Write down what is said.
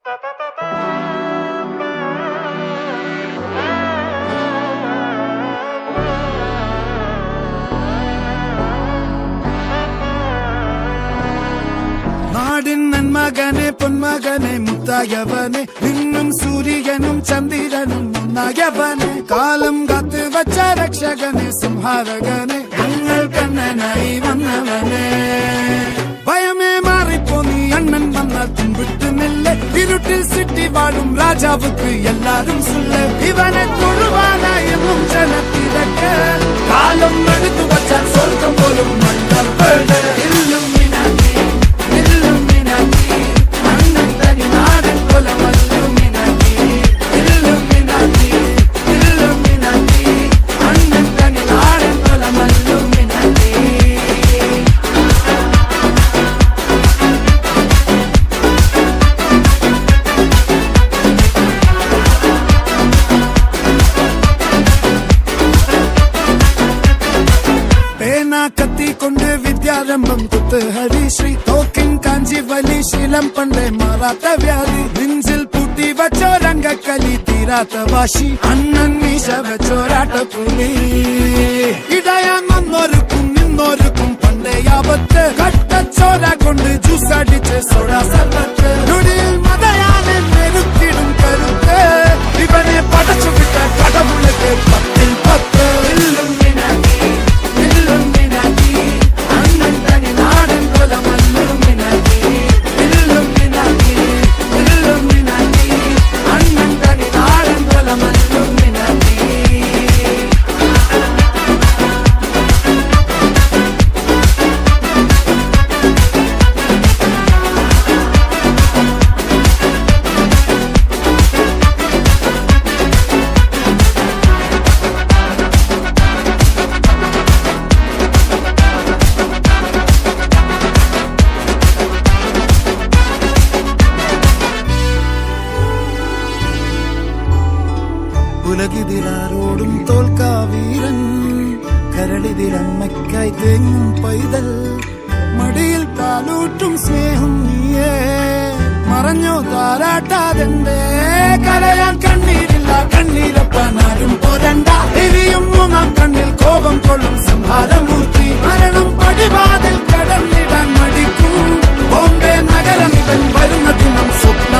നാടിൻ നന്മകനെ പൊന്മകനെ മുത്തായവനെ നിന്നും സൂര്യനും ചന്ദ്രനും ഒന്നായവനെ കാലം കാത്ത് വച്ച രക്ഷകനെ സംഹാരകനെ ഞങ്ങൾ കണ്ണനായി വന്നവനെ ഭയമേ മാറിപ്പോ നീ അണ്ണൻ വന്നാൽ തുമ്പിട്ട് നെല്ല് ഇരുട്ടിൽ സിറ്റി വാഴും രാജാവുക്ക് എല്ലാരും സുല്ല് ഇവനെ തൊഴുവാനായെന്നും ജനത്തിരക്ക് കാലം എടുത്തു വച്ചാൽ സ്വർഗം പോലും മണ്ഡൽ കത്തിക്കൊണ്ട് വിദ്യാരംഭം കുത്ത് ഹരിശ്രീ തോക്കിൻ കാഞ്ചി വലി ശീലം പണ്ടേ മാറാത്ത വ്യാധി നെഞ്ചിൽ പൂട്ടി വച്ചോരംഗക്കലി തീരാത്ത വാശി അണ്ണൻ മീശ വെച്ചോരാട്ടപ്പുലി ഇടയാൻ വന്നോർക്കും നിന്നോർക്കും പണ്ടേ ആപത്ത് കട്ടച്ചോര കൊണ്ട് ജ്യൂസ് അടിച്ച് സോഡാ സർബത്ത് നൊടിയിൽ മതയാനെ മെരുക്കിടും കരുത്ത് ഇവനെ പടച്ചു വിട്ട കടവുള്ളക്ക് 10-10 ഉലകിതിലാരോടും തോൽക്കാവീരൻ കരളിതിലമ്മയ്ക്കായി തേങ്ങും പൈതൽ മടിയിൽ പാലൂട്ടും സ്നേഹം നീയേ മറഞ്ഞോ താരാട്ടാതെന്റെ കരയാൻ കണ്ണീരില്ല കണ്ണീരപ്പാനാരും പോരണ്ട എരിയും മൂന്നാം കണ്ണിൽ കോപം കൊള്ളും സംഹാരമൂർത്തി മരണം പടിവാതിൽ കടന്നിടാൻ മടിക്കും ബോംബെ നഗരം ഇവൻ വരുന്ന ദിനം സ്വപ്നം